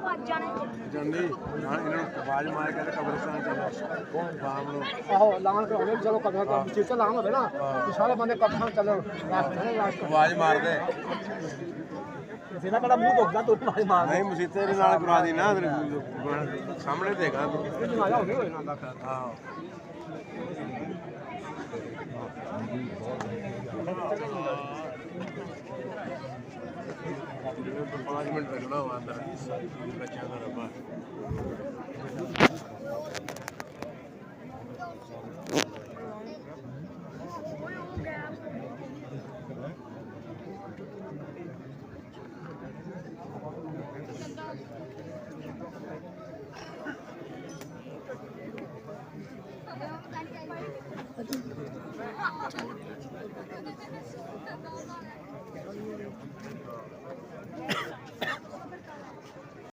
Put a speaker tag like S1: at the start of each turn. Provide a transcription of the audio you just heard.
S1: ਜਾਂਦੀ ਹਾਂ ਇਹਨਾਂ ਨੂੰ ਆਵਾਜ਼ ਮਾਰ ਕੇ ਕਬਰਸਤਾਨ ਚਲੋ ਸ਼ਾਮ ਨੂੰ
S2: ਆਹੋ ਲਾਣ ਕਰਾਉਣੇ ਚਲੋ ਕਬਰ ਦਾ ਚੀਚਾ ਲਾਣ ਹੋਵੇ ਨਾ ਕਿ ਸਾਰੇ ਬੰਦੇ ਕਬਰਸਤਾਨ ਚੱਲਣ
S1: ਆਵਾਜ਼ ਮਾਰਦੇ
S2: ਜਿਹਨਾਂ ਕਿਹੜਾ ਮੂੰਹ ਧੋਦਾ ਤੂੰ ਆਵਾਜ਼ ਮਾਰ
S1: ਨਹੀਂ ਮਸੀਤੇ ਦੇ ਨਾਲ ਕਰਾ ਦੀ ਨਾ ਸਾਹਮਣੇ ਦੇਖਾ ਤੂੰ
S2: ਜਨਾਜ਼ਾ ਹੋਵੇ ਹੋਏ ਨਾ ਦਾ
S1: ਹਾਂ 5 ਮਿੰਟ ਲੱਗਣਾ ਅੰਦਰ ਬੱਚਿਆਂ ਦਾ ਰੱਬਾ